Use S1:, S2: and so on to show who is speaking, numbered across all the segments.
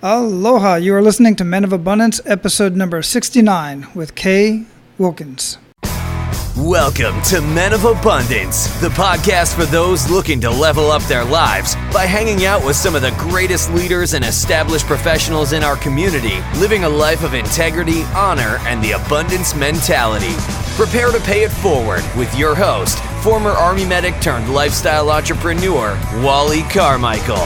S1: Aloha, you are listening to Men of Abundance, episode number 69 with Kay Wilkins.
S2: Welcome to Men of Abundance, the podcast for those looking to level up their lives by hanging out with some of the greatest leaders and established professionals in our community, living a life of integrity, honor, and the abundance mentality. Prepare to pay it forward with your host, former Army medic turned lifestyle entrepreneur, Wally Carmichael.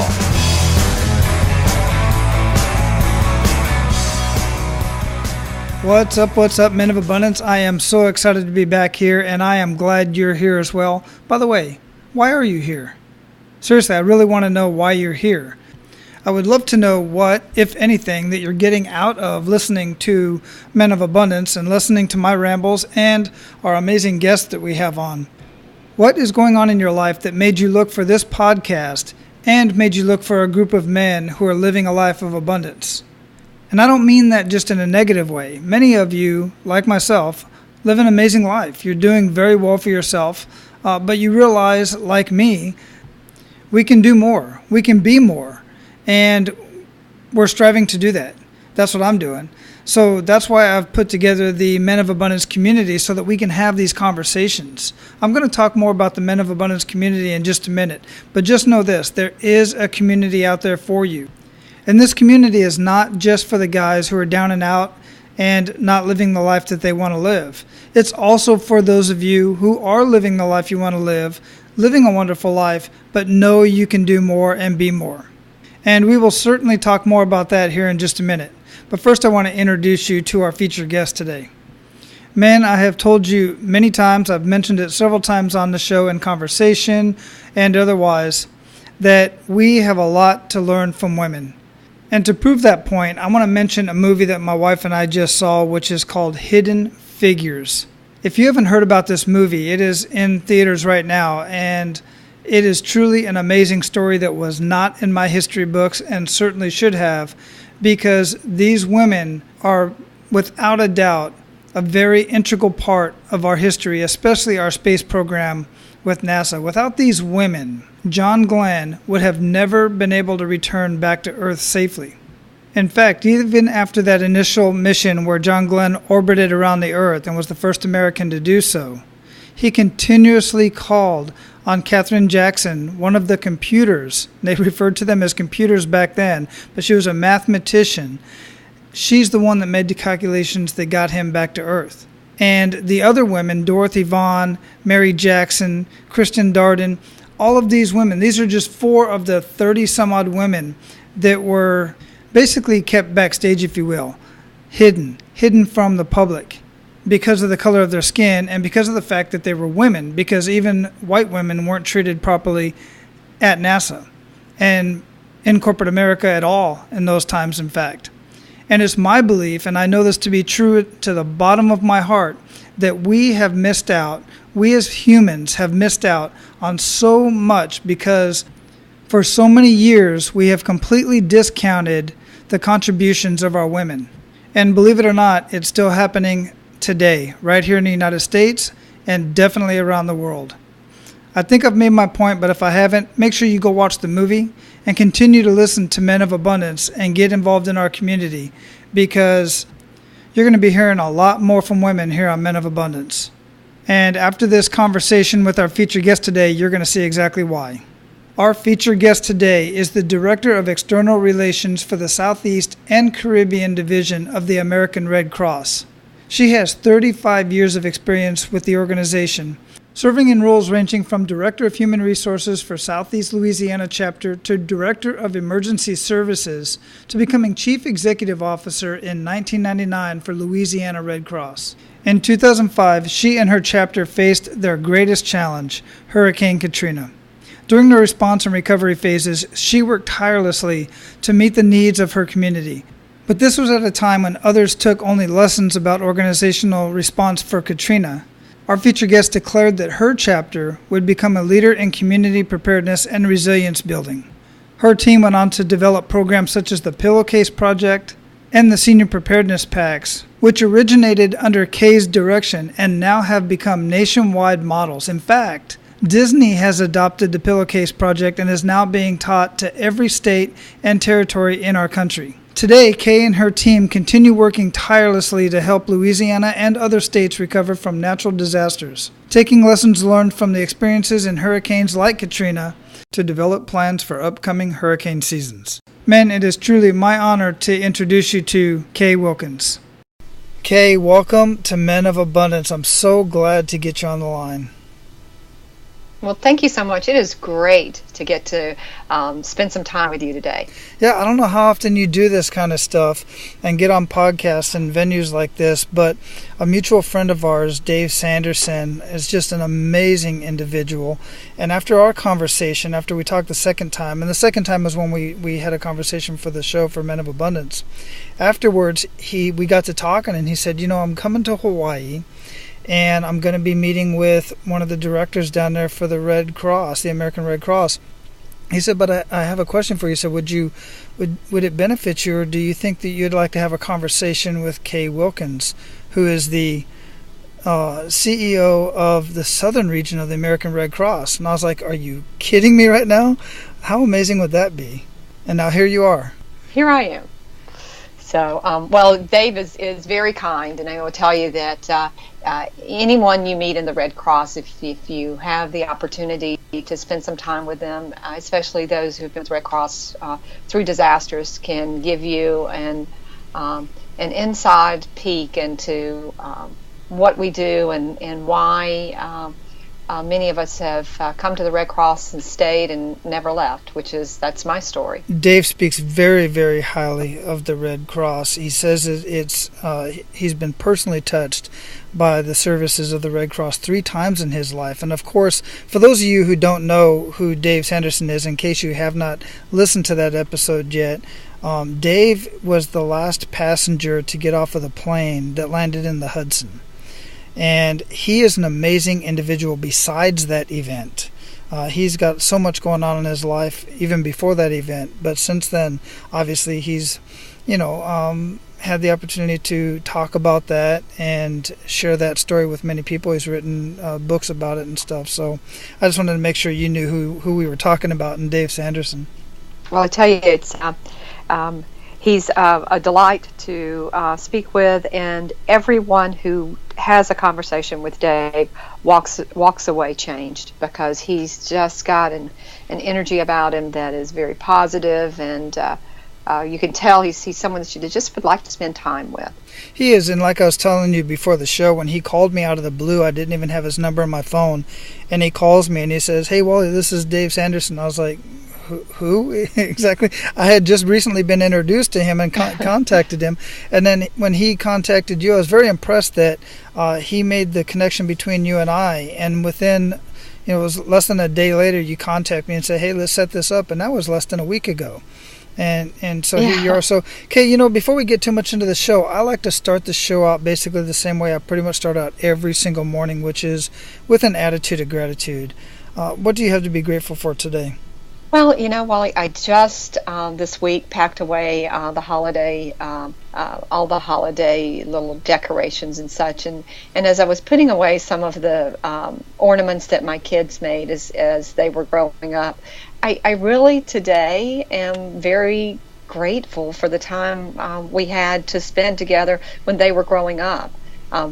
S1: What's up, Men of Abundance? I am so excited to be back here, and I am glad you're here as well. By the way, why are you here? Seriously, I really want to know why you're here. I would love to know what, if anything, that you're getting out of listening to Men of Abundance and listening to my rambles and our amazing guests that we have on. What is going on in your life that made you look for this podcast and made you look for a group of men who are living a life of abundance? And I don't mean that just in a negative way. Many of you, like myself, live an amazing life. You're doing very well for yourself, but you realize, like me, we can do more. We can be more. And we're striving to do that. That's what I'm doing. So that's why I've put together the Men of Abundance community so that we can have these conversations. I'm going to talk more about the Men of Abundance community in just a minute. But just know this, there is a community out there for you. And this community is not just for the guys who are down and out and not living the life that they want to live. It's also for those of you who are living the life you want to live, living a wonderful life, but know you can do more and be more. And we will certainly talk more about that here in just a minute. But first I want to introduce you to our featured guest today. Men, I have told you many times, I've mentioned it several times on the show in conversation and otherwise, that we have a lot to learn from women. And to prove that point, I want to mention a movie that my wife and I just saw, which is called Hidden Figures. If you haven't heard about this movie, it is in theaters right now, and it is truly an amazing story that was not in my history books and certainly should have, because these women are, without a doubt, a very integral part of our history, especially our space program with NASA. Without these women, John Glenn would have never been able to return back to Earth safely. In fact, even after that initial mission where John Glenn orbited around the Earth and was the first American to do so, he continuously called on Katherine Jackson, one of the computers. They referred to them as computers back then, but she was a mathematician. She's the one that made the calculations that got him back to Earth. And the other women, Dorothy Vaughan, Mary Jackson, Kristen Darden, all of these women, these are just 4 of the 30-some-odd women that were basically kept backstage, if you will, hidden from the public because of the color of their skin and because of the fact that they were women, because even white women weren't treated properly at NASA and in corporate America at all in those times, in fact. And it's my belief, and I know this to be true to the bottom of my heart, that we have missed out, we as humans have missed out on so much because for so many years we have completely discounted the contributions of our women. And believe it or not, it's still happening today, right here in the United States and definitely around the world. I think I've made my point, but if I haven't, make sure you go watch the movie and continue to listen to Men of Abundance and get involved in our community, because you're going to be hearing a lot more from women here on Men of Abundance. And after this conversation with our featured guest today, you're going to see exactly why. Our featured guest today is the Director of External Relations for the Southeast and Caribbean Division of the American Red Cross. She has 35 years of experience with the organization, serving in roles ranging from Director of Human Resources for Southeast Louisiana Chapter to Director of Emergency Services to becoming Chief Executive Officer in 1999 for Louisiana Red Cross. In 2005, she and her chapter faced their greatest challenge, Hurricane Katrina. During the response and recovery phases, she worked tirelessly to meet the needs of her community. But this was at a time when others took only lessons about organizational response for Katrina. Our featured guest declared that her chapter would become a leader in community preparedness and resilience building. Her team went on to develop programs such as the Pillowcase Project and the Senior Preparedness Packs, which originated under Kay's direction and now have become nationwide models. In fact, Disney has adopted the Pillowcase Project and is now being taught to every state and territory in our country. Today, Kay and her team continue working tirelessly to help Louisiana and other states recover from natural disasters, taking lessons learned from the experiences in hurricanes like Katrina to develop plans for upcoming hurricane seasons. Men, it is truly my honor to introduce you to Kay Wilkins. Kay, welcome to Men of Abundance. I'm so glad to get you on the line.
S3: Well, thank you so much. It is great to get to spend some time with you today.
S1: Yeah, I don't know how often you do this kind of stuff and get on podcasts and venues like this, but a mutual friend of ours, Dave Sanderson, is just an amazing individual. And after our conversation, after we talked the second time, and the second time was when we had a conversation for the show for Men of Abundance, afterwards we got to talking, and he said, I'm coming to Hawaii, and I'm going to be meeting with one of the directors down there for the Red Cross, the American Red Cross. He said, but I have a question for you. He said, would it benefit you, or do you think that you'd like to have a conversation with Kay Wilkins, who is the CEO of the southern region of the American Red Cross? And I was like, are you kidding me right now? How amazing would that be? And now here you are.
S3: Here I am. So, well, Dave is very kind, and I will tell you that anyone you meet in the Red Cross, if you have the opportunity to spend some time with them, especially those who've been with the Red Cross through disasters, can give you an inside peek into what we do and why many of us have come to the Red Cross and stayed and never left, that's my story.
S1: Dave speaks very, very highly of the Red Cross. He says he's been personally touched by the services of the Red Cross 3 times in his life. And of course, for those of you who don't know who Dave Sanderson is, in case you have not listened to that episode yet, Dave was the last passenger to get off of the plane that landed in the Hudson. And he is an amazing individual besides that event. He's got so much going on in his life even before that event. But since then, obviously, he's, had the opportunity to talk about that and share that story with many people. He's written books about it and stuff. So I just wanted to make sure you knew who we were talking about in Dave Sanderson.
S3: Well, I tell you, he's a delight to speak with, and everyone who has a conversation with Dave walks away changed, because he's just got an energy about him that is very positive, and you can tell he's someone that you just would like to spend time with.
S1: He is, and like I was telling you before the show, when he called me out of the blue, I didn't even have his number on my phone, and he calls me and he says, "Hey, Wally, this is Dave Sanderson." I was like, who exactly? I had just recently been introduced to him and contacted him, and then when he contacted you, I was very impressed that he made the connection between you and I, and within it was less than a day later you contact me and say, "Hey, let's set this up," and that was less than a week ago. And so here you are. So, okay, before we get too much into the show, I like to start the show out basically the same way I pretty much start out every single morning, which is with an attitude of gratitude. What do you have to be grateful for today?
S3: Well, Wally, I just this week packed away all the holiday little decorations and such, and as I was putting away some of the ornaments that my kids made as they were growing up, I really today am very grateful for the time we had to spend together when they were growing up.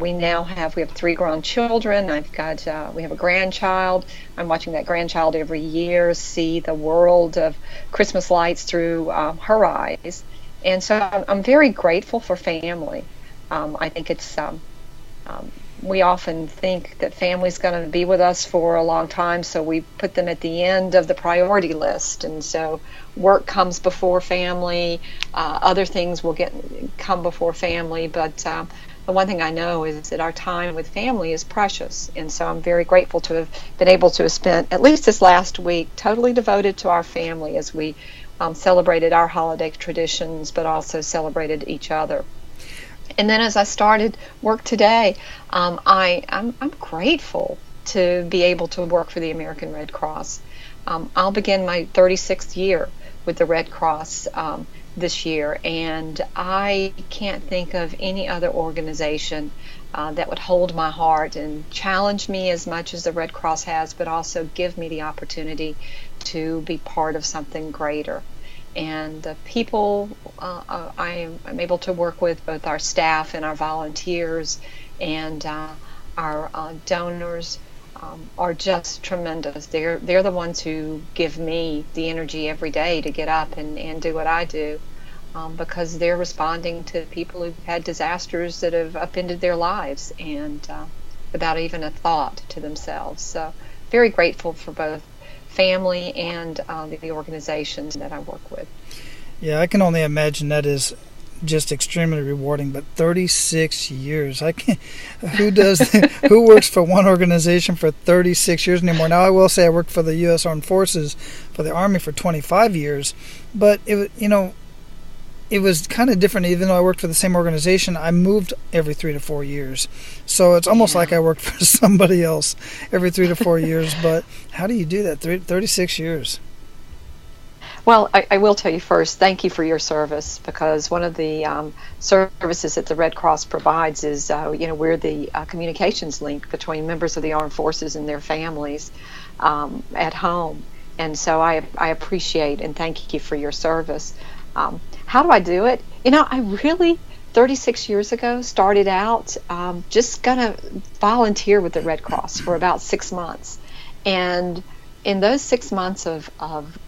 S3: We have 3 grown children. We have a grandchild. I'm watching that grandchild every year see the world of Christmas lights through her eyes. And so I'm very grateful for family. I think it's, we often think that family's going to be with us for a long time, so we put them at the end of the priority list. And so work comes before family. Other things will come before family, but the one thing I know is that our time with family is precious, and so I'm very grateful to have been able to have spent at least this last week totally devoted to our family as we celebrated our holiday traditions, but also celebrated each other. And then as I started work today, I'm grateful to be able to work for the American Red Cross. I'll begin my 36th year with the Red Cross this year, and I can't think of any other organization that would hold my heart and challenge me as much as the Red Cross has, but also give me the opportunity to be part of something greater. and the people I'm able to work with, both our staff and our volunteers and our donors, are just tremendous. They're the ones who give me the energy every day to get up and do what I do, because they're responding to people who've had disasters that have upended their lives, and without even a thought to themselves. So very grateful for both family and the organizations that I work with.
S1: Yeah, I can only imagine that is just extremely rewarding. But 36 years, I can't. Who works for one organization for 36 years anymore? Now, I will say I worked for the U.S. Armed Forces, for the Army, for 25 years, but it was kind of different. Even though I worked for the same organization, I moved every 3 to 4 years. So it's almost like I worked for somebody else every 3 to 4 years. But how do you do that? 36 years.
S3: Well, I will tell you first, thank you for your service, because one of the services that the Red Cross provides is, we're the communications link between members of the armed forces and their families at home. And so I appreciate and thank you for your service. How do I do it? I really, 36 years ago, started out just going to volunteer with the Red Cross for about 6 months. And in those 6 months of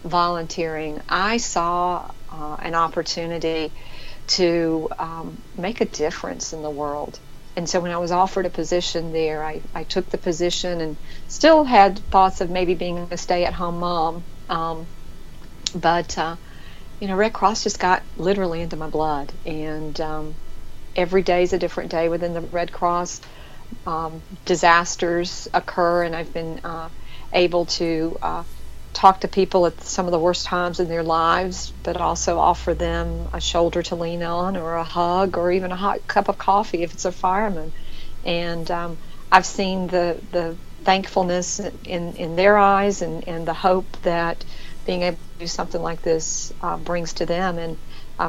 S3: volunteering, I saw an opportunity to make a difference in the world. And so when I was offered a position there, I took the position and still had thoughts of maybe being a stay-at-home mom. But Red Cross just got literally into my blood. And every day is a different day within the Red Cross. Disasters occur, and I've been able to talk to people at some of the worst times in their lives, but also offer them a shoulder to lean on, or a hug, or even a hot cup of coffee if it's a fireman. And I've seen the thankfulness in their eyes, and the hope that being able to do something like this brings to them. And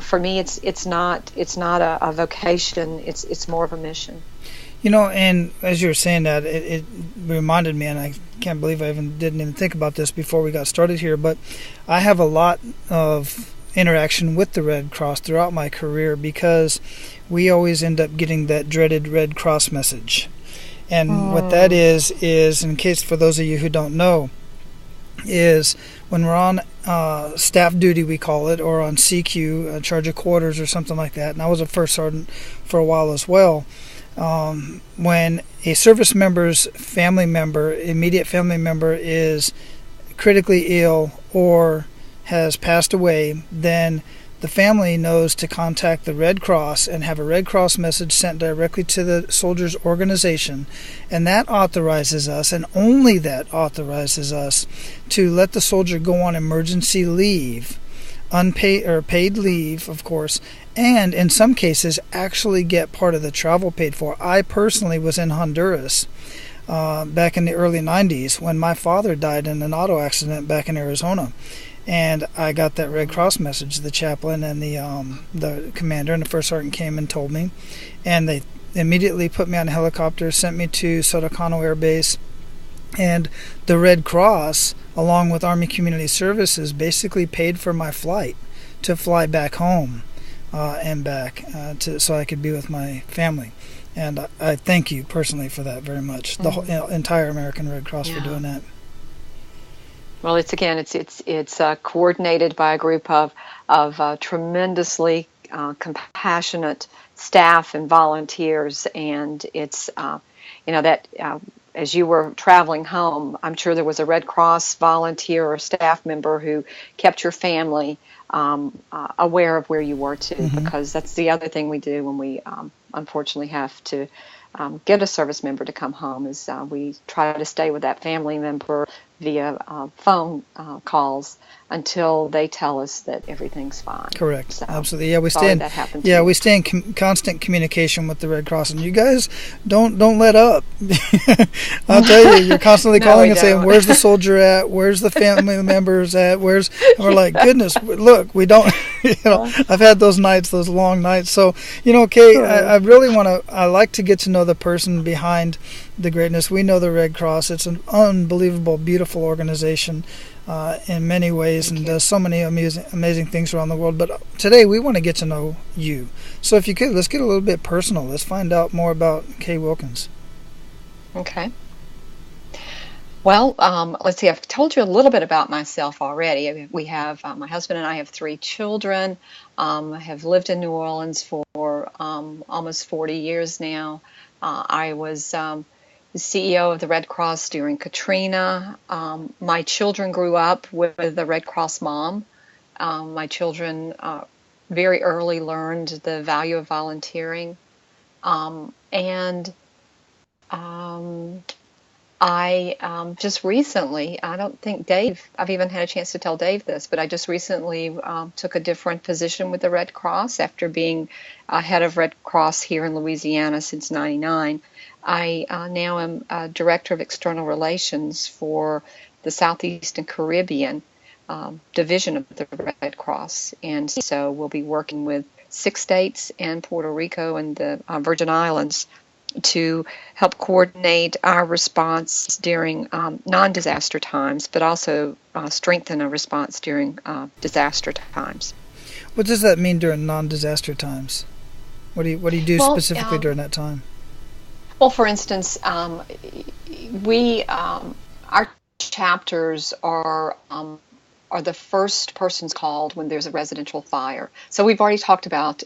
S3: for me, it's not a vocation; it's more of a mission.
S1: And as you were saying that, it reminded me, and I can't believe I didn't even think about this before we got started here, but I have a lot of interaction with the Red Cross throughout my career, because we always end up getting that dreaded Red Cross message. And what that is, in case for those of you who don't know, is when we're on staff duty, we call it, or on CQ, charge of quarters or something like that, and I was a first sergeant for a while as well. When a service member's immediate family member is critically ill or has passed away, then the family knows to contact the Red Cross and have a Red Cross message sent directly to the soldier's organization. And that authorizes us, and only that authorizes us, to let the soldier go on emergency leave, unpaid or paid leave, of course, and in some cases actually get part of the travel paid for. I personally was in Honduras back in the early 90s when my father died in an auto accident back in Arizona, and I got that Red Cross message. The chaplain and the commander and the first sergeant came and told me, and they immediately put me on a helicopter, sent me to Sotocano Air Base, and the Red Cross, along with Army Community Services, basically paid for my flight to fly back home and back so I could be with my family. And I thank you personally for that very much. The whole, entire American Red Cross for doing that.
S3: Well, it's coordinated by a group of tremendously compassionate staff and volunteers, and it's as you were traveling home, I'm sure there was a Red Cross volunteer or staff member who kept your family aware of where you were too, because that's the other thing we do when we unfortunately have to get a service member to come home, is we try to stay with that family member via phone calls until they tell us that everything's fine.
S1: Correct.
S3: So,
S1: absolutely. Yeah, we stay in. We stay in constant communication with the Red Cross, and you guys don't let up. I'll tell you, you're constantly calling and saying, "Where's the soldier at? Where's the family members at? Where's?" And we're like, "Goodness, look, we don't." I've had those nights, those long nights. So, Kay, I really want to. I like to get to know the person behind the greatness. We know the Red Cross. It's an unbelievable, beautiful organization. in many ways
S3: Thank
S1: and
S3: you.
S1: does so many amazing things around the world. But today we want to get to know you. So if you could, let's get a little bit personal. Let's find out more about Kay Wilkins.
S3: Okay. Well, let's see. I've told you a little bit about myself already. We have my husband and I have 3 children. I have lived in New Orleans for almost 40 years now. I was the CEO of the Red Cross during Katrina. My children grew up with the Red Cross mom. My children very early learned the value of volunteering, and um, I just recently, I don't think I've even had a chance to tell Dave this, but I just recently took a different position with the Red Cross after being head of Red Cross here in Louisiana since '99. I now am Director of External Relations for the Southeast and Caribbean division of the Red Cross. And so we'll be working with 6 states and Puerto Rico and the Virgin Islands to help coordinate our response during non-disaster times, but also strengthen a response during disaster times.
S1: What does that mean during non-disaster times? What do you do
S3: Well,
S1: specifically during that time?
S3: well, for instance, we our chapters are the first persons called when there's a residential fire. So we've already talked about.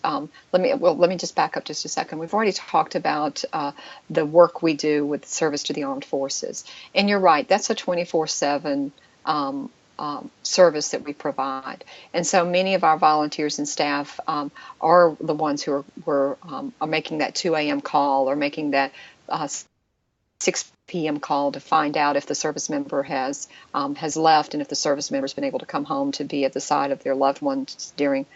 S3: Let me just back up just a second. We've already talked about the work we do with service to the armed forces, and you're right. That's a 24/7 service that we provide, and so many of our volunteers and staff are the ones who are making that 2 a.m. call or making that 6 p.m. call to find out if the service member has left and if the service member has been able to come home to be at the side of their loved ones during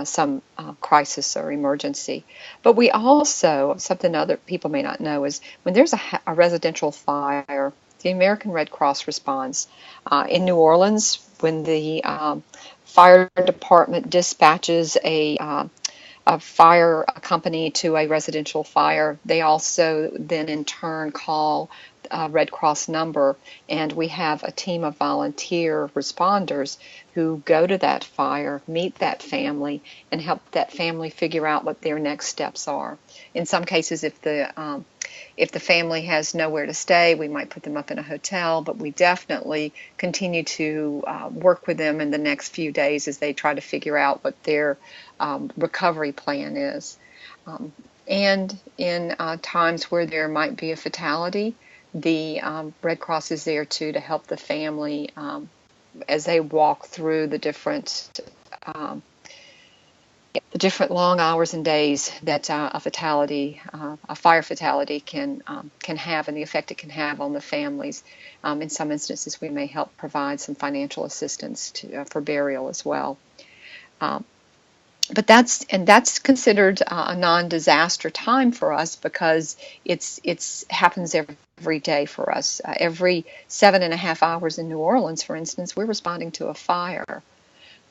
S3: some crisis or emergency. But we also, something other people may not know, is when there's a residential fire, the American Red Cross responds. In New Orleans, when the fire department dispatches a fire company to a residential fire, they also then in turn call a Red Cross number, and we have a team of volunteer responders who go to that fire, meet that family, and help that family figure out what their next steps are. In some cases, if the family has nowhere to stay, we might put them up in a hotel, but we definitely continue to work with them in the next few days as they try to figure out what their recovery plan is. And in times where there might be a fatality, the Red Cross is there too to help the family as they walk through um, the different long hours and days that a fire fatality can have, and the effect it can have on the families. In some instances, we may help provide some financial assistance for burial as well. But that's considered a non-disaster time for us because it's happens every day for us. Every 7.5 hours in New Orleans, for instance, we're responding to a fire.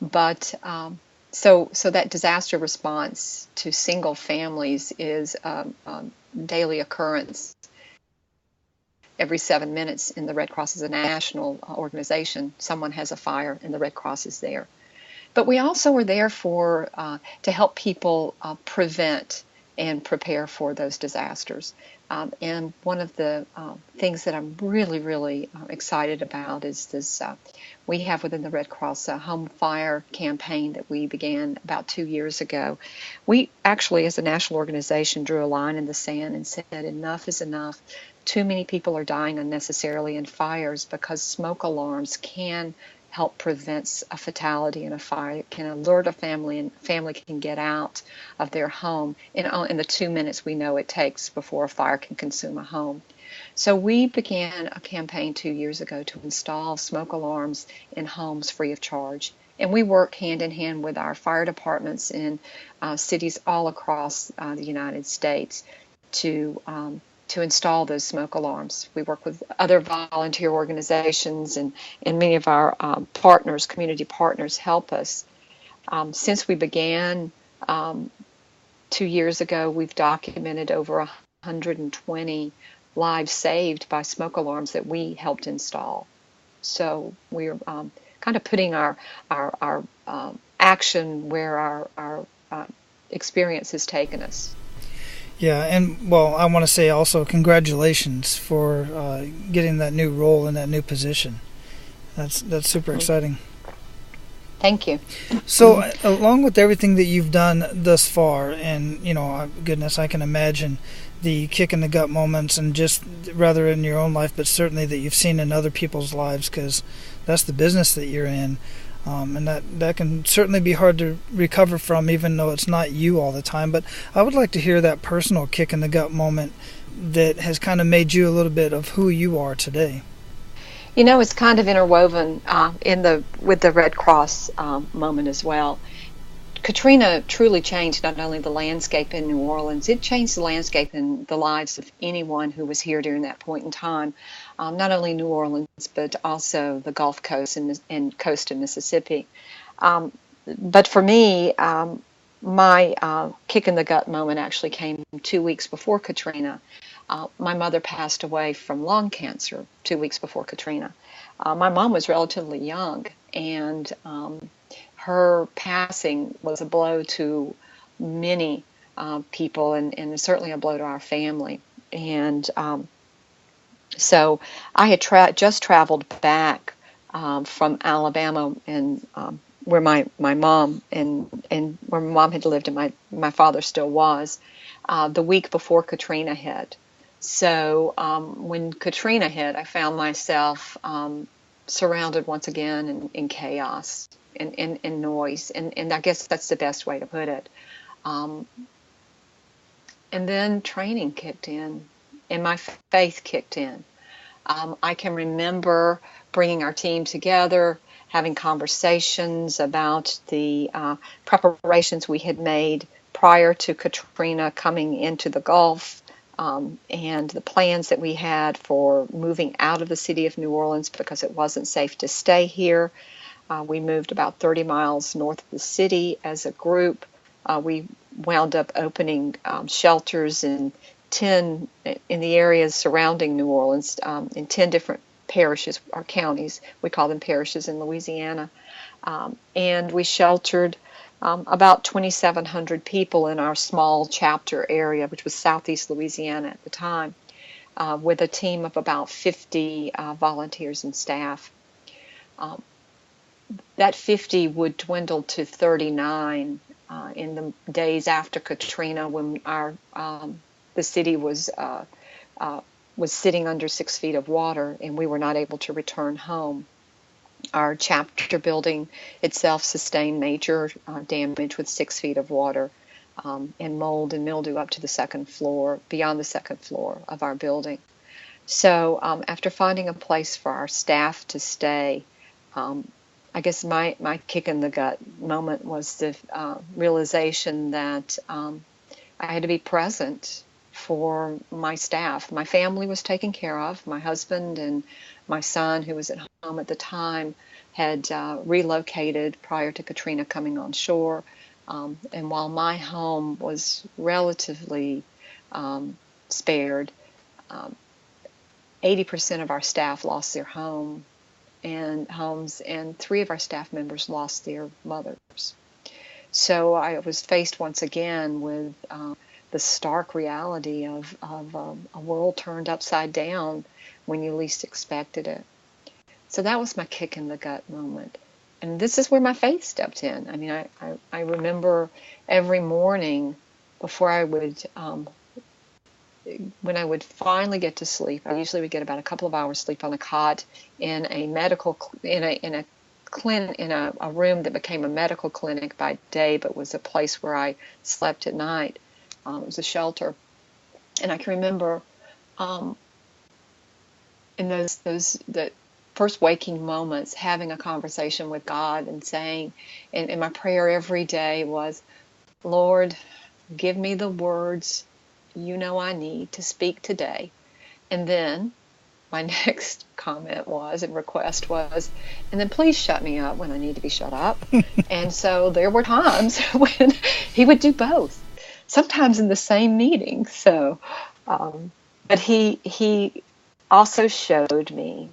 S3: But so that disaster response to single families is a daily occurrence. Every 7 minutes in the Red Cross is a national organization. Someone has a fire and the Red Cross is there. But we also are there to help people prevent and prepare for those disasters. And one of the things that I'm really, really excited about is this. We have within the Red Cross a home fire campaign that we began about 2 years ago. We actually, as a national organization, drew a line in the sand and said enough is enough. Too many people are dying unnecessarily in fires because smoke alarms can help prevent a fatality in a fire. It can alert a family, and family can get out of their home in the 2 minutes we know it takes before a fire can consume a home. So we began a campaign 2 years ago to install smoke alarms in homes free of charge. And we work hand in hand with our fire departments in cities all across the United States to install those smoke alarms. We work with other volunteer organizations, and many of our community partners, help us. Since we began 2 years ago, we've documented over 120 lives saved by smoke alarms that we helped install. So we're kind of putting our action where our experience has taken us.
S1: Yeah, and well, I want to say also congratulations for getting that new role in that new position. That's super exciting.
S3: Thank you.
S1: So, along with everything that you've done thus far, and goodness, I can imagine the kick in the gut moments, and just rather in your own life, but certainly that you've seen in other people's lives, because that's the business that you're in, and that can certainly be hard to recover from, even though it's not you all the time. But I would like to hear that personal kick in the gut moment that has kind of made you a little bit of who you are today.
S3: It's kind of interwoven with the Red Cross moment as well. Katrina truly changed not only the landscape in New Orleans, it changed the landscape in the lives of anyone who was here during that point in time. Not only New Orleans, but also the Gulf Coast and coast of Mississippi. But for me, my kick in the gut moment actually came 2 weeks before Katrina. My mother passed away from lung cancer 2 weeks before Katrina. My mom was relatively young, and her passing was a blow to many people, and certainly a blow to our family. And so I had just traveled back from Alabama, and where my mom and where my mom had lived and my father still was, the week before Katrina hit. So when Katrina hit, I found myself surrounded once again in chaos and noise, and I guess that's the best way to put it. And then training kicked in, and my faith kicked in. I can remember bringing our team together, having conversations about the preparations we had made prior to Katrina coming into the Gulf, and the plans that we had for moving out of the city of New Orleans because it wasn't safe to stay here. We moved about 30 miles north of the city as a group. We wound up opening shelters in the areas surrounding New Orleans, in 10 different parishes or counties. We call them parishes in Louisiana. And we sheltered about 2,700 people in our small chapter area, which was southeast Louisiana at the time, with a team of about 50 volunteers and staff. That 50 would dwindle to 39 in the days after Katrina, when the city was sitting under 6 feet of water, and we were not able to return home. Our chapter building itself sustained major damage with 6 feet of water, and mold and mildew up to the second floor, beyond the second floor of our building. So after finding a place for our staff to stay, I guess my kick in the gut moment was the realization that I had to be present for my staff. My family was taken care of. My husband and my son, who was at home at the time, had relocated prior to Katrina coming on shore. And while my home was relatively spared, 80% of our staff lost their homes, and 3 of our staff members lost their mothers. So I was faced once again with the stark reality of a world turned upside down when you least expected it. So that was my kick in the gut moment. And this is where my faith stepped in. I mean, I remember every morning before I would, when I would finally get to sleep, I usually would get about a couple of hours sleep on a cot in a medical, in a room that became a medical clinic by day, but was a place where I slept at night. It was a shelter. And I can remember in the first waking moments, having a conversation with God and saying, and my prayer every day was, Lord, give me the words I need to speak today. And then my next comment was, and request was, and then please shut me up when I need to be shut up. And so there were times when he would do both, sometimes in the same meeting. So, but he also showed me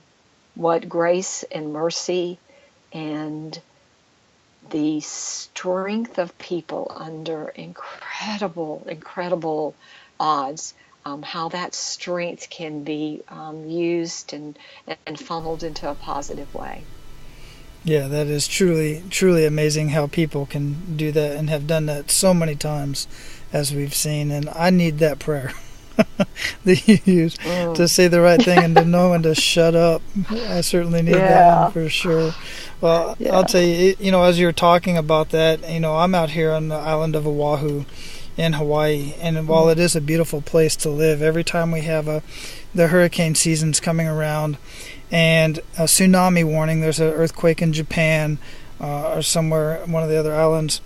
S3: what grace and mercy and the strength of people under incredible odds, how that strength can be used and funneled into a positive way.
S1: Yeah, that is truly amazing how people can do that and have done that so many times, as we've seen. And I need that prayer that you use to say the right thing and to know when to shut up. I certainly need that one for sure. Well, I'll tell you, as you're talking about that, I'm out here on the island of Oahu in Hawaii, and while it is a beautiful place to live, every time we have the hurricane season's coming around and a tsunami warning, there's an earthquake in Japan or somewhere, one of the other islands,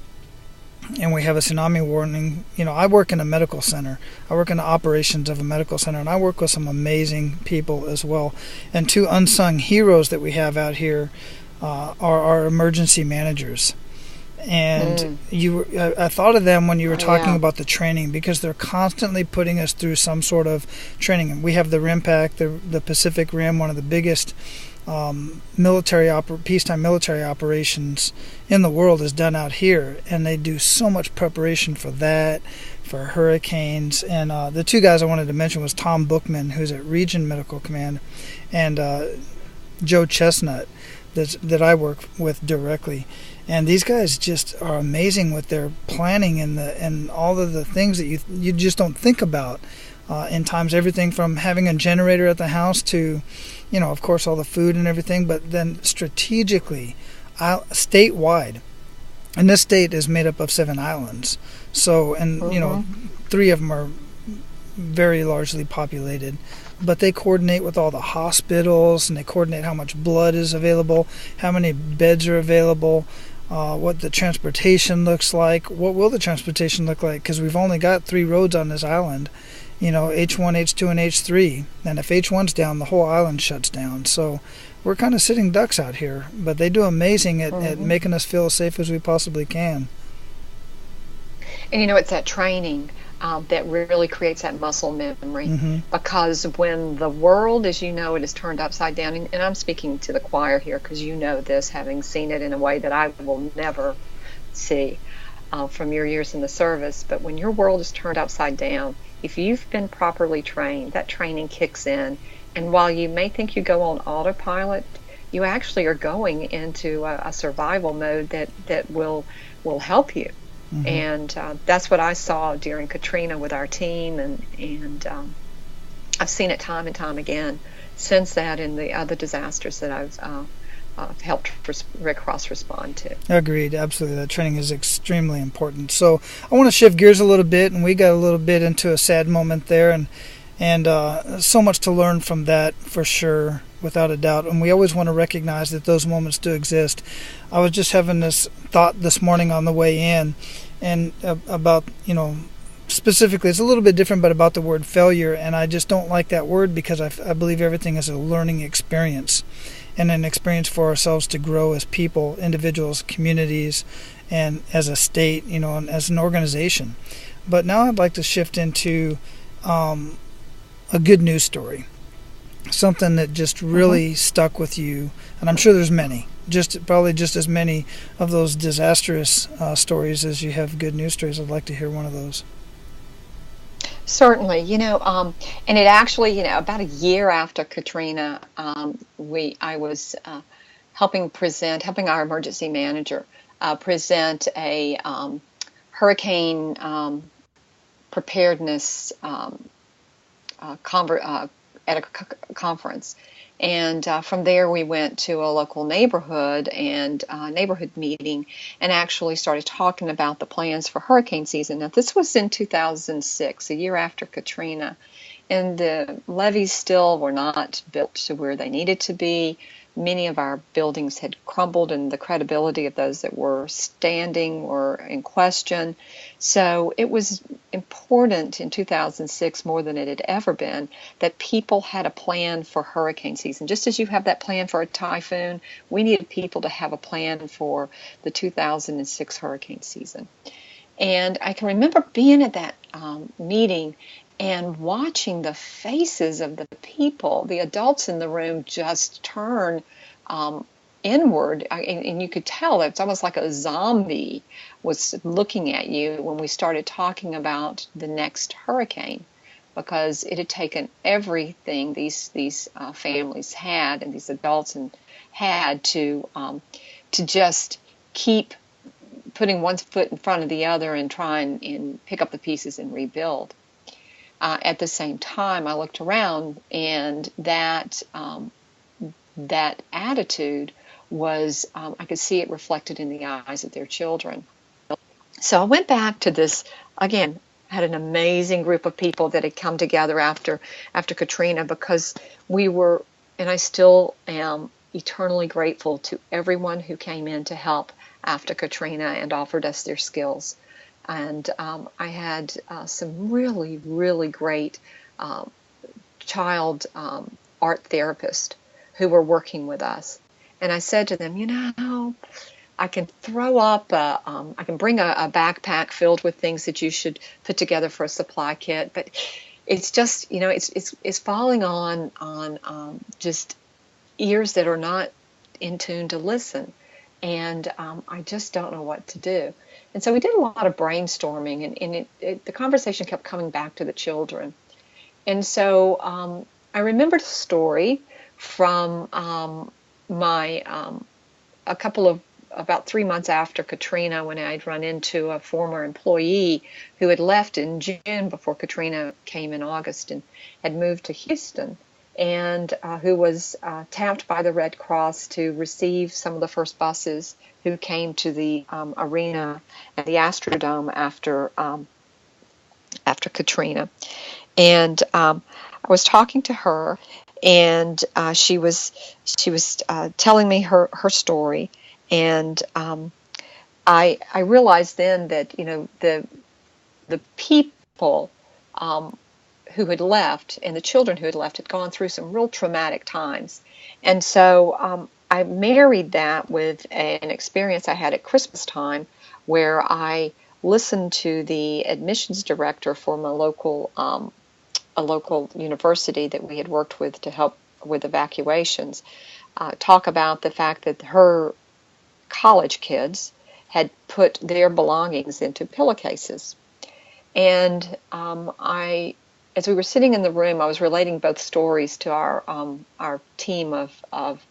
S1: and we have a tsunami warning. I work in a medical center. I work in the operations of a medical center, and I work with some amazing people as well. And two unsung heroes that we have out here are our emergency managers. And I thought of them when you were talking about the training, because they're constantly putting us through some sort of training. We have the RIMPAC, the Pacific Rim, one of the biggest peacetime military operations in the world is done out here, and they do so much preparation for that, for hurricanes. And the two guys I wanted to mention was Tom Bookman, who's at Region Medical Command, and Joe Chestnut, that I work with directly. And these guys just are amazing with their planning and all of the things that you just don't think about in times. Everything from having a generator at the house to, of course, all the food and everything. But then strategically, statewide, and this state is made up of 7 islands. So, and 3 of them are very largely populated. But they coordinate with all the hospitals, and they coordinate how much blood is available, how many beds are available, what the transportation looks like. What will the transportation look like? Because we've only got 3 roads on this island, H1, H2, and H3. And if H1's down, the whole island shuts down. So we're kind of sitting ducks out here. But they do amazing at making us feel as safe as we possibly can.
S3: And it's that training that really creates that muscle memory, because when the world, as you know, it is turned upside down, and I'm speaking to the choir here because you know this, having seen it in a way that I will never see from your years in the service, but when your world is turned upside down, if you've been properly trained, that training kicks in, and while you may think you go on autopilot, you actually are going into a survival mode that will help you. And that's what I saw during Katrina with our team, and I've seen it time and time again since that in the other disasters that I've helped Red Cross respond to.
S1: Agreed, absolutely. That training is extremely important. So I want to shift gears a little bit, and we got a little bit into a sad moment there, and so much to learn from that for sure, without a doubt. And we always want to recognize that those moments do exist. I was just having this thought this morning on the way in, and about, specifically, it's a little bit different, but about the word failure. And I just don't like that word, because I believe everything is a learning experience, and an experience for ourselves to grow as people, individuals, communities, and as a state, and as an organization. But now I'd like to shift into a good news story. Something that just really stuck with you, and I'm sure there's many, probably just as many of those disastrous stories as you have good news stories. I'd like to hear one of those.
S3: Certainly, and it actually, about a year after Katrina, I was helping our emergency manager present a hurricane preparedness at a conference. And from there we went to a local neighborhood meeting, and actually started talking about the plans for hurricane season. Now this was in 2006, a year after Katrina, and the levees still were not built to where they needed to be. Many of our buildings had crumbled, and the credibility of those that were standing were in question. So it was important in 2006, more than it had ever been, that people had a plan for hurricane season. Just as you have that plan for a typhoon, we needed people to have a plan for the 2006 hurricane season. And I can remember being at that meeting and watching the faces of the people, the adults in the room, just turn inward, and you could tell it's almost like a zombie was looking at you when we started talking about the next hurricane, because it had taken everything these families had and these adults had to just keep putting one foot in front of the other and try and pick up the pieces and rebuild. At the same time, I looked around, and that attitude was, I could see it reflected in the eyes of their children. So I went back to this, again, had an amazing group of people that had come together after Katrina, because we were, and I still am, eternally grateful to everyone who came in to help after Katrina and offered us their skills. And I had some really, really great child art therapists who were working with us. And I said to them, I can throw up, I can bring a backpack filled with things that you should put together for a supply kit, but it's just, it's falling on just ears that are not in tune to listen. And I just don't know what to do. And so we did a lot of brainstorming, and the conversation kept coming back to the children. And so I remembered a story from about 3 months after Katrina, when I'd run into a former employee who had left in June before Katrina came in August and had moved to Houston, and who was tapped by the Red Cross to receive some of the first buses who came to the arena at the Astrodome after Katrina. And I was talking to her, and she was telling me her story, and I realized then that the people who had left and the children who had left had gone through some real traumatic times. And so I married that with an experience I had at Christmas time, where I listened to the admissions director for my a local university that we had worked with to help with evacuations, talk about the fact that her college kids had put their belongings into pillowcases. And as we were sitting in the room, I was relating both stories to our team of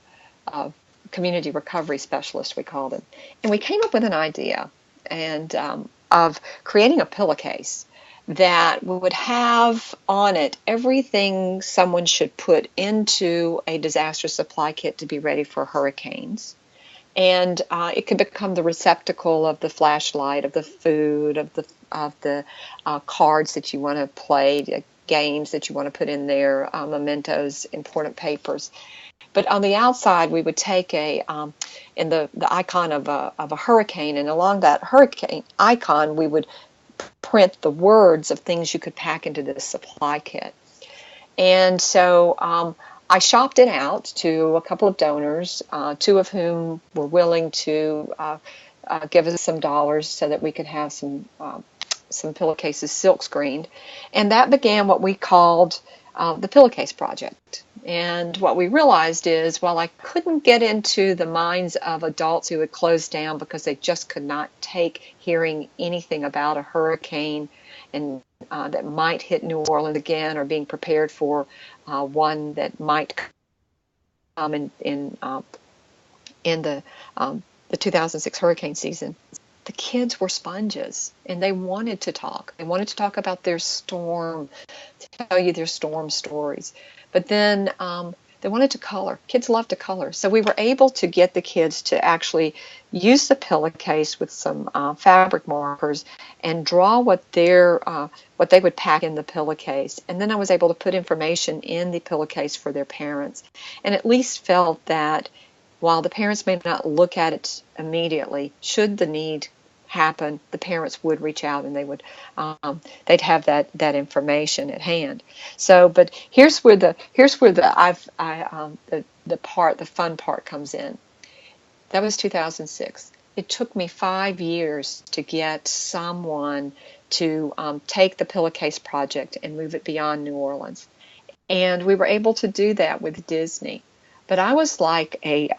S3: community recovery specialists, we called them, and we came up with an idea of creating a pillowcase that would have on it everything someone should put into a disaster supply kit to be ready for hurricanes. And it could become the receptacle of the flashlight, of the food, of the cards that you want to play, games that you want to put in there, mementos, important papers. But on the outside, we would take the icon of a hurricane, and along that hurricane icon, we would print the words of things you could pack into this supply kit. And so I shopped it out to a couple of donors, two of whom were willing to give us some dollars so that we could have some pillowcases silk screened. And that began what we called the Pillowcase Project. And what we realized is, while I couldn't get into the minds of adults who had closed down because they just could not take hearing anything about a hurricane and that might hit New Orleans again, or being prepared for one that might come in the 2006 hurricane season, the kids were sponges, and they wanted to talk. They wanted to talk about their storm, to tell you their storm stories. But then they wanted to color. Kids love to color. So we were able to get the kids to actually use the pillowcase with some fabric markers and draw what they would pack in the pillowcase. And then I was able to put information in the pillowcase for their parents, and at least felt that while the parents may not look at it immediately, should the need happen, the parents would reach out and they would they'd have that information at hand. So, but here's where the fun part comes in. That was 2006. It took me 5 years to get someone to take the Pillowcase Project and move it beyond New Orleans, and we were able to do that with Disney. But I was like a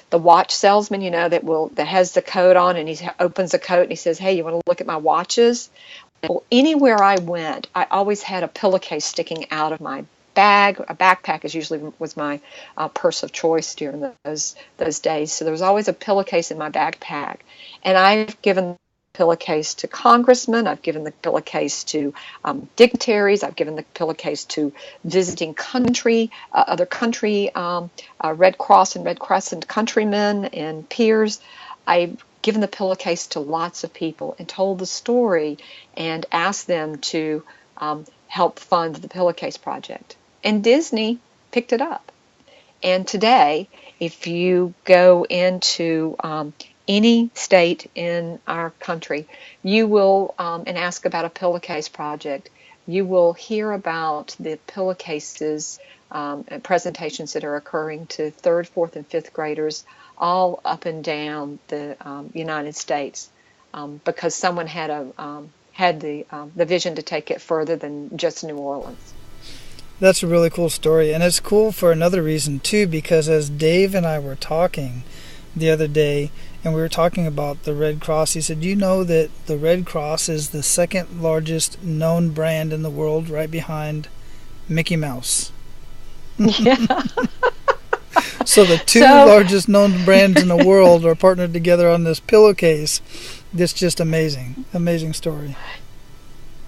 S3: the watch salesman, that has the coat on, and he opens the coat and he says, "Hey, you want to look at my watches?" Well, anywhere I went, I always had a pillowcase sticking out of my bag. A backpack was my purse of choice during those days. So there was always a pillowcase in my backpack, and I've given pillowcase to congressmen. I've given the pillowcase to dignitaries. I've given the pillowcase to visiting other country, Red Cross and Red Crescent countrymen and peers. I've given the pillowcase to lots of people and told the story and asked them to help fund the pillowcase project. And Disney picked it up. And today, if you go into any state in our country, you will, and ask about a pillowcase project, you will hear about the pillowcases and presentations that are occurring to 3rd, 4th, and 5th graders all up and down the United States, because someone had the vision to take it further than just New Orleans.
S1: That's a really cool story, and it's cool for another reason too, because as Dave and I were talking the other day, and we were talking about the Red Cross, he said, "You know that the Red Cross is the 2nd largest known brand in the world, right behind Mickey Mouse."
S3: Yeah.
S1: So the two largest known brands in the world are partnered together on this pillowcase. It's just amazing. Amazing story.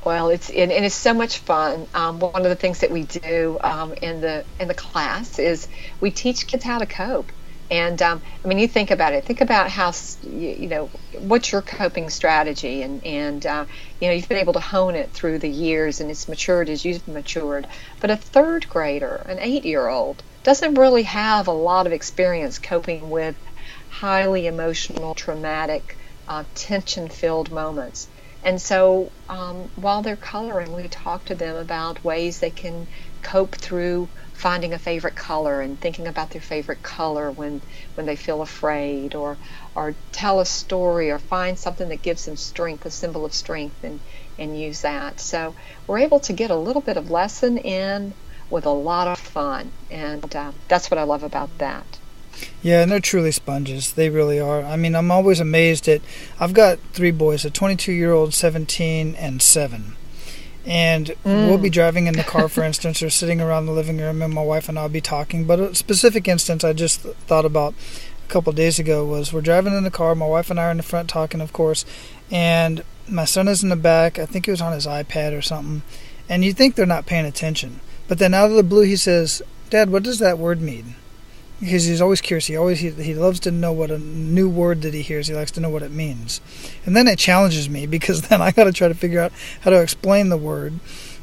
S3: Well, it's so much fun. One of the things that we do in the class is we teach kids how to cope. And you think about it. Think about how what's your coping strategy, and you've been able to hone it through the years, and it's matured as you've matured. But a 3rd grader, an 8-year-old, doesn't really have a lot of experience coping with highly emotional, traumatic, tension-filled moments. And so while they're coloring, we talk to them about ways they can cope through finding a favorite color and thinking about their favorite color when they feel afraid, or tell a story, or find something that gives them strength, a symbol of strength, and use that. So we're able to get a little bit of lesson in with a lot of fun, and that's what I love about that.
S1: Yeah, and they're truly sponges. They really are. I'm always amazed I've got 3 boys, a 22-year-old, 17, and 7. And we'll be driving in the car, for instance, or sitting around the living room, and my wife and I will be talking. But a specific instance I just thought about a couple of days ago was we're driving in the car. My wife and I are in the front talking, of course, and my son is in the back. I think he was on his iPad or something. And you think they're not paying attention. But then out of the blue, he says, "Dad, what does that word mean?" Because he's always curious. He loves to know what a new word that he hears. He likes to know what it means. And then it challenges me, because then I got to try to figure out how to explain the word.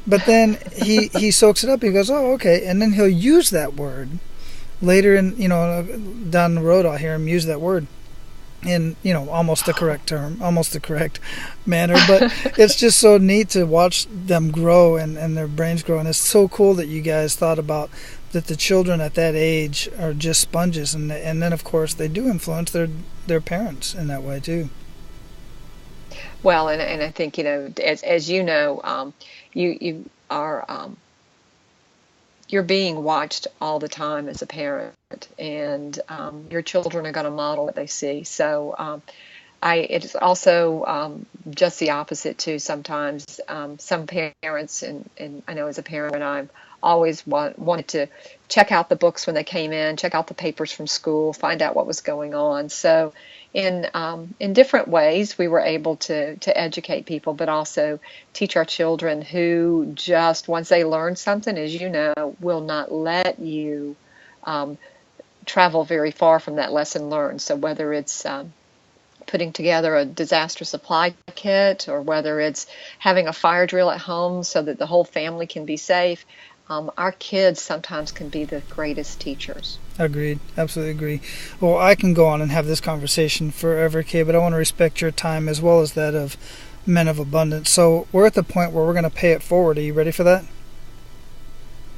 S1: But then he soaks it up. He goes, "Oh, okay." And then he'll use that word later down the road. I'll hear him use that word in, almost the correct term, almost the correct manner. But it's just so neat to watch them grow and their brains grow. And it's so cool that you guys thought about that the children at that age are just sponges, and then of course they do influence their parents in that way too.
S3: Well, and I think as you know, you are you're being watched all the time as a parent, and your children are going to model what they see. So it's also just the opposite too. Sometimes some parents, and I know as a parent, I've always wanted to check out the books when they came in, check out the papers from school, find out what was going on. So in different ways, we were able to educate people, but also teach our children, who just, once they learn something, as you know, will not let you travel very far from that lesson learned. So whether it's putting together a disaster supply kit, or whether it's having a fire drill at home so that the whole family can be safe, our kids sometimes can be the greatest teachers.
S1: Agreed. Absolutely agree. Well, I can go on and have this conversation forever, Kay, but I want to respect your time as well as that of Men of Abundance. So we're at the point where we're going to pay it forward. Are you ready for that?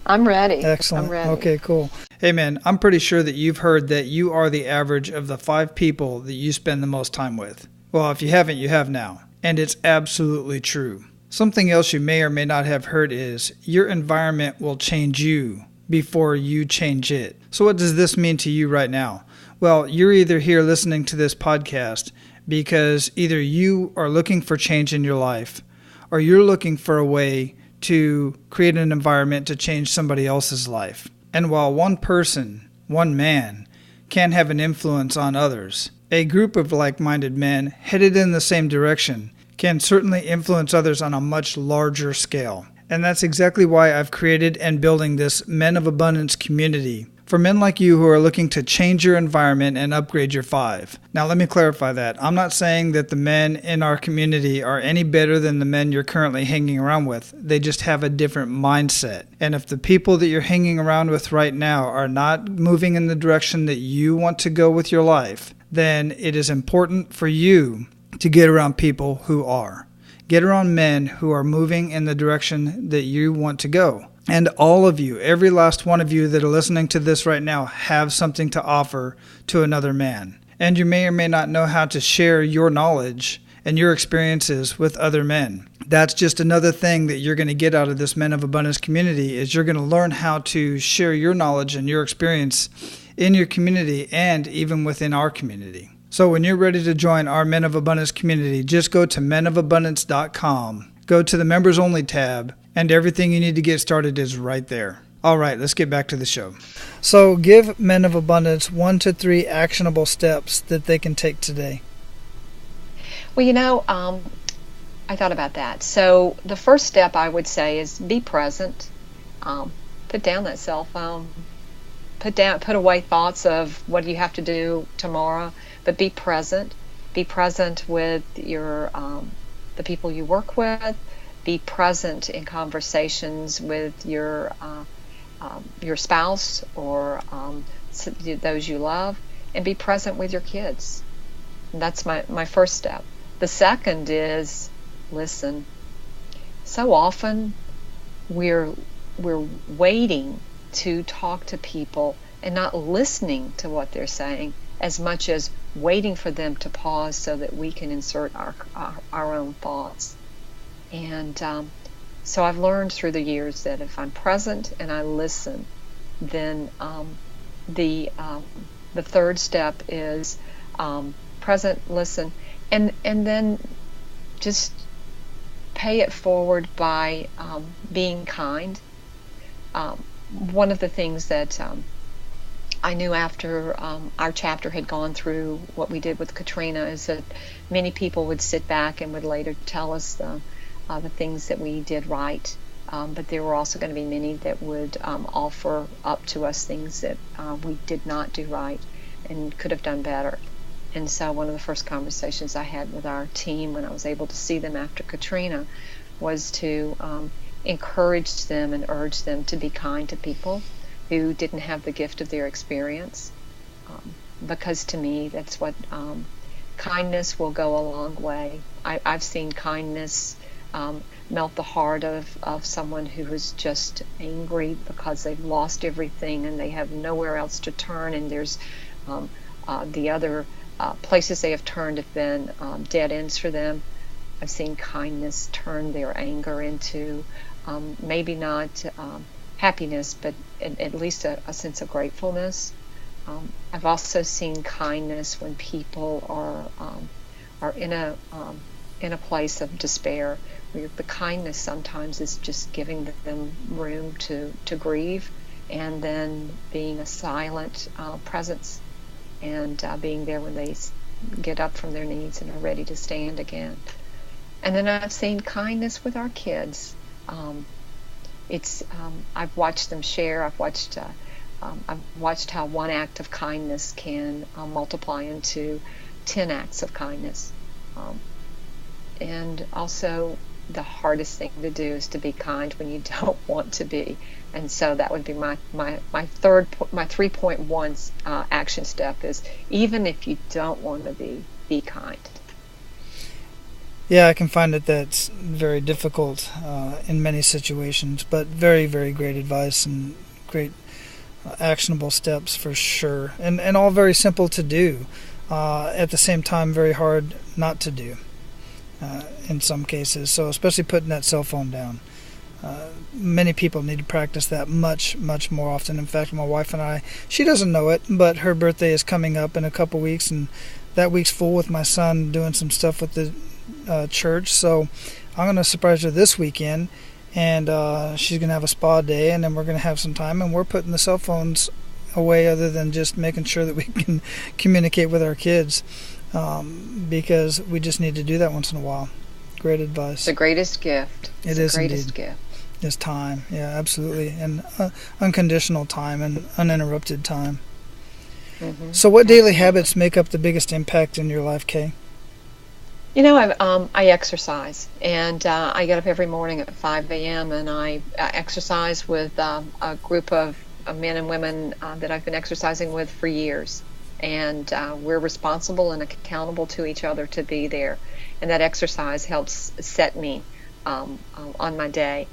S3: I'm ready.
S1: Excellent.
S3: I'm ready.
S1: Okay, cool. Hey, man, I'm pretty sure that you've heard that you are the average of the 5 people that you spend the most time with. Well, if you haven't, you have now. And it's absolutely true. Something else you may or may not have heard is your environment will change you before you change it. So what does this mean to you right now? Well, you're either here listening to this podcast because either you are looking for change in your life or you're looking for a way to create an environment to change somebody else's life. And while one person, one man, can have an influence on others, a group of like-minded men headed in the same direction can certainly influence others on a much larger scale. And that's exactly why I've created and building this Men of Abundance community for men like you who are looking to change your environment and upgrade your five. Now let me clarify that. I'm not saying that the men in our community are any better than the men you're currently hanging around with. They just have a different mindset. And if the people that you're hanging around with right now are not moving in the direction that you want to go with your life, then it is important for you to get around people who are. Get around men who are moving in the direction that you want to go. And all of you, every last one of you that are listening to this right now, have something to offer to another man. And you may or may not know how to share your knowledge and your experiences with other men. That's just another thing that you're going to get out of this Men of Abundance community, is you're going to learn how to share your knowledge and your experience in your community and even within our community. So when you're ready to join our Men of Abundance community, just go to menofabundance.com, go to the Members Only tab, and everything you need to get started is right there. All right, let's get back to the show. So give Men of Abundance 1 to 3 actionable steps that they can take today.
S3: Well, I thought about that. So the first step I would say is be present. Put down that cell phone. Put away thoughts of what you have to do tomorrow, but be present. Be present with your the people you work with. Be present in conversations with your spouse or those you love, and be present with your kids. And that's my first step. The second is listen. So often we're waiting to talk to people and not listening to what they're saying as much as waiting for them to pause so that we can insert our own thoughts. And so I've learned through the years that if I'm present and I listen, then the third step is present, listen, and then just pay it forward by being kind. One of the things that I knew after our chapter had gone through what we did with Katrina is that many people would sit back and would later tell us the things that we did right, but there were also going to be many that would offer up to us things that we did not do right and could have done better. And so one of the first conversations I had with our team when I was able to see them after Katrina was to encourage them and urge them to be kind to people who didn't have the gift of their experience, because to me that's what kindness will go a long way. I've seen kindness melt the heart of someone who is just angry because they've lost everything and they have nowhere else to turn, and there's the other places they have turned have been dead ends for them. I've seen kindness turn their anger into maybe not happiness, but at least a sense of gratefulness. I've also seen kindness when people are in a place of despair. Where the kindness sometimes is just giving them room to grieve, and then being a silent presence, and being there when they get up from their knees and are ready to stand again. And then I've seen kindness with our kids. I've watched them share. I've watched how one act of kindness can multiply into 10 acts of kindness. And also, the hardest thing to do is to be kind when you don't want to be. And so that would be my 3.1 action step is, even if you don't want to be kind.
S1: Yeah, I can find that that's very difficult in many situations, but very, very great advice and great actionable steps for sure. And all very simple to do. At the same time, very hard not to do in some cases. So especially putting that cell phone down. Many people need to practice that much, much more often. In fact, my wife and I, she doesn't know it, but her birthday is coming up in a couple weeks, and that week's full with my son doing some stuff with the church. So I'm going to surprise her this weekend, and she's going to have a spa day, and then we're going to have some time, and we're putting the cell phones away other than just making sure that we can communicate with our kids, because we just need to do that once in a while. Great advice.
S3: It's the greatest gift.
S1: It is
S3: the greatest
S1: indeed.
S3: gift.
S1: Is time. Yeah, absolutely. And unconditional time and uninterrupted time.
S3: Mm-hmm.
S1: So what daily habits make up the biggest impact in your life, Kay?
S3: I exercise, and I get up every morning at 5 a.m. and I exercise with a group of men and women that I've been exercising with for years. And we're responsible and accountable to each other to be there. And that exercise helps set me on my day.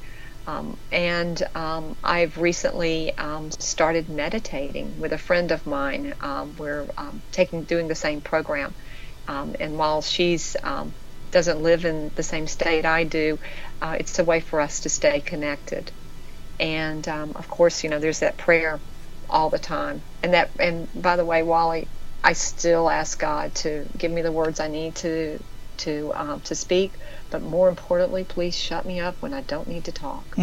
S3: I've recently started meditating with a friend of mine. We're doing the same program. And while she's doesn't live in the same state I do, it's a way for us to stay connected. And of course, there's that prayer all the time. And by the way, Wally, I still ask God to give me the words I need to speak, but more importantly, please shut me up when I don't need to talk.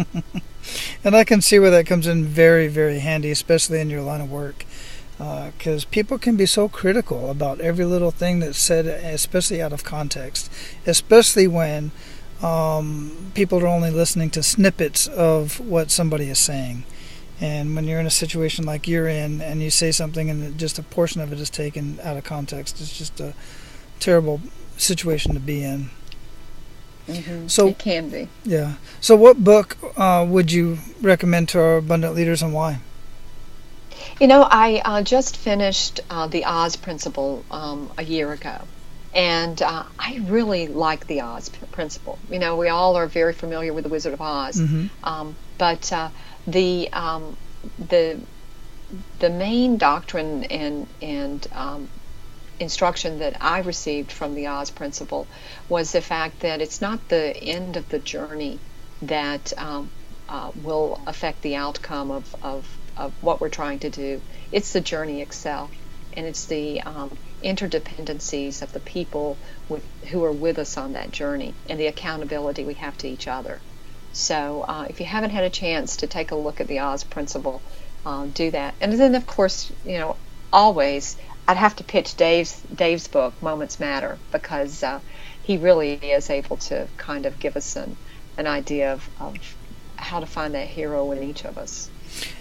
S1: And I can see where that comes in very, very handy, especially in your line of work, because people can be so critical about every little thing that's said, especially out of context, especially when people are only listening to snippets of what somebody is saying. And when you're in a situation like you're in and you say something and just a portion of it is taken out of context, it's just a terrible situation to be in.
S3: Mm-hmm.
S1: So
S3: it can be.
S1: Yeah. So what book would you recommend to our abundant leaders, and why?
S3: I just finished The Oz Principle a year ago. And I really like the Oz Principle. We all are very familiar with the Wizard of Oz.
S1: Mm-hmm.
S3: But the main doctrine and instruction that I received from the Oz Principle was the fact that it's not the end of the journey that will affect the outcome of what we're trying to do. It's the journey itself, and it's the interdependencies of the people who are with us on that journey, and the accountability we have to each other. So if you haven't had a chance to take a look at the Oz Principle, do that. And then, of course, always I'd have to pitch Dave's book, Moments Matter, because he really is able to kind of give us an idea of how to find that hero in each of us.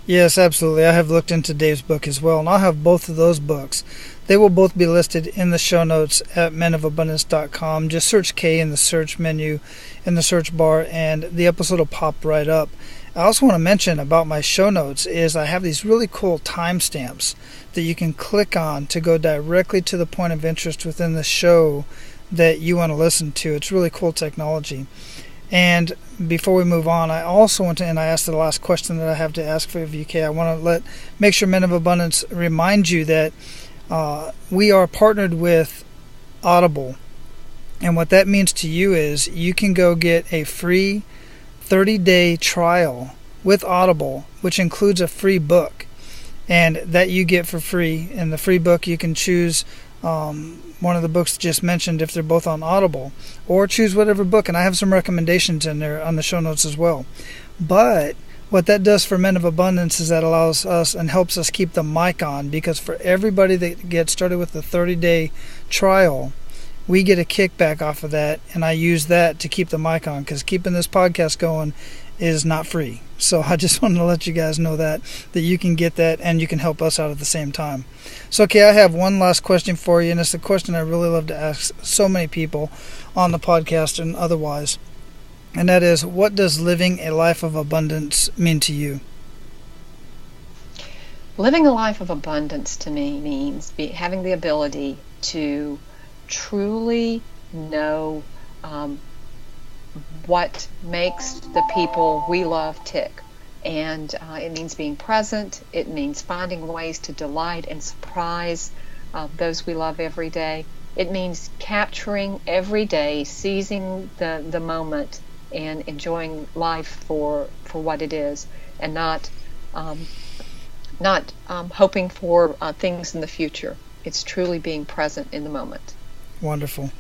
S1: Yes, absolutely. I have looked into Dave's book as well, and I'll have both of those books. They will both be listed in the show notes at menofabundance.com. Just search K in the search menu in the search bar, and the episode will pop right up. I also want to mention about my show notes is I have these really cool timestamps that you can click on to go directly to the point of interest within the show that you want to listen to. It's really cool technology. And before we move on, I also want to, and I asked the last question that I have to ask for VK, I want to make sure Men of Abundance remind you that we are partnered with Audible. And what that means to you is you can go get a free 30-day trial with Audible, which includes a free book. And that you get for free. In the free book, you can choose one of the books just mentioned if they're both on Audible, or choose whatever book. And I have some recommendations in there on the show notes as well. But what that does for Men of Abundance is that allows us and helps us keep the mic on, because for everybody that gets started with the 30-day trial, we get a kickback off of that, and I use that to keep the mic on, because keeping this podcast going is not free. So I just wanted to let you guys know that you can get that and you can help us out at the same time. So, okay, I have one last question for you, and it's a question I really love to ask so many people on the podcast and otherwise, and that is, what does living a life of abundance mean to you?
S3: Living a life of abundance to me means having the ability to truly know what makes the people we love tick. And it means being present. It means finding ways to delight and surprise those we love every day. It means capturing every day, seizing the moment and enjoying life for what it is, and not hoping for things in the future. It's truly being present in the moment.
S1: Wonderful.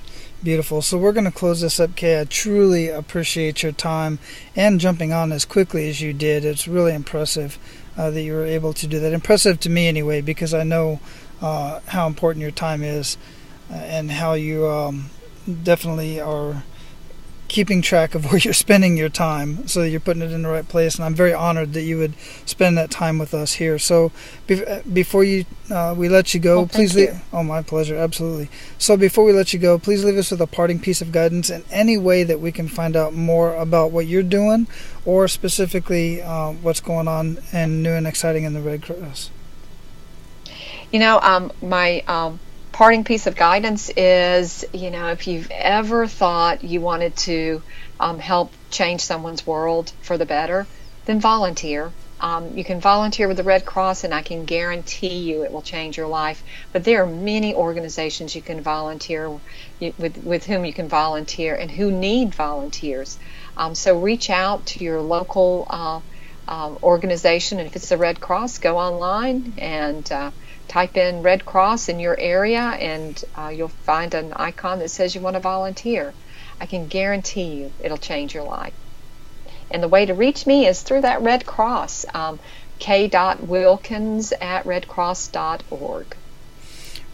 S1: Beautiful. So we're going to close this up, Kay. I truly appreciate your time and jumping on as quickly as you did. It's really impressive that you were able to do that. Impressive to me anyway, because I know how important your time is and how you definitely are keeping track of where you're spending your time so that you're putting it in the right place. And I'm very honored that you would spend that time with us here. So before we let you go, please leave. Oh, my pleasure. Absolutely. So before we let you go, please leave us with a parting piece of guidance in any way that we can find out more about what you're doing, or specifically what's going on and new and exciting in the Red Cross.
S3: My parting piece of guidance is, if you've ever thought you wanted to help change someone's world for the better, then volunteer. You can volunteer with the Red Cross, and I can guarantee you it will change your life. But there are many organizations you can volunteer with whom you can volunteer and who need volunteers. So reach out to your local organization, and if it's the Red Cross, go online and type in Red Cross in your area, and you'll find an icon that says you want to volunteer. I can guarantee you it'll change your life. And the way to reach me is through that Red Cross, k.wilkins@redcross.org.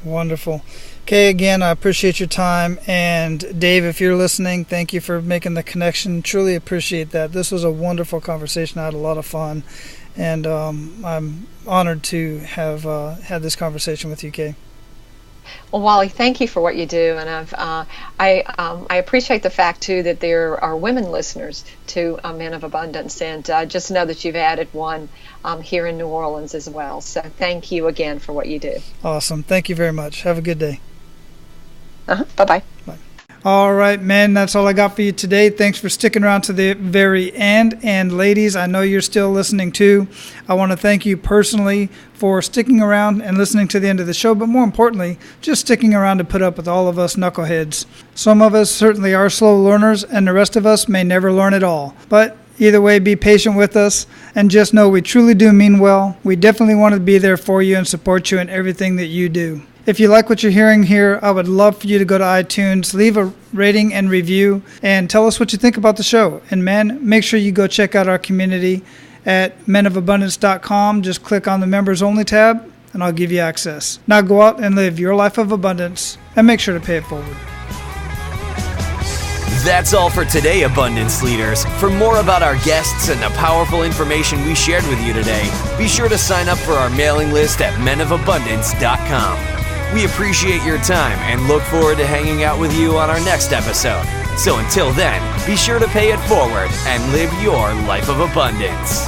S1: Wonderful. Kay, again, I appreciate your time. And Dave, if you're listening, thank you for making the connection. Truly appreciate that. This was a wonderful conversation. I had a lot of fun. And I'm honored to have had this conversation with you, Kay.
S3: Well, Wally, thank you for what you do, and I appreciate the fact too that there are women listeners to Men of Abundance, and just know that you've added one here in New Orleans as well. So thank you again for what you do.
S1: Awesome. Thank you very much. Have a good day.
S3: Bye-bye.
S1: Bye. All right, men, that's all I got for you today. Thanks for sticking around to the very end. And ladies, I know you're still listening too. I want to thank you personally for sticking around and listening to the end of the show, but more importantly, just sticking around to put up with all of us knuckleheads. Some of us certainly are slow learners, and the rest of us may never learn at all. But either way, be patient with us, and just know we truly do mean well. We definitely want to be there for you and support you in everything that you do. If you like what you're hearing here, I would love for you to go to iTunes, leave a rating and review, and tell us what you think about the show. And man, make sure you go check out our community at menofabundance.com. Just click on the Members Only tab, and I'll give you access. Now go out and live your life of abundance, and make sure to pay it forward.
S2: That's all for today, Abundance Leaders. For more about our guests and the powerful information we shared with you today, be sure to sign up for our mailing list at menofabundance.com. We appreciate your time and look forward to hanging out with you on our next episode. So until then, be sure to pay it forward and live your life of abundance.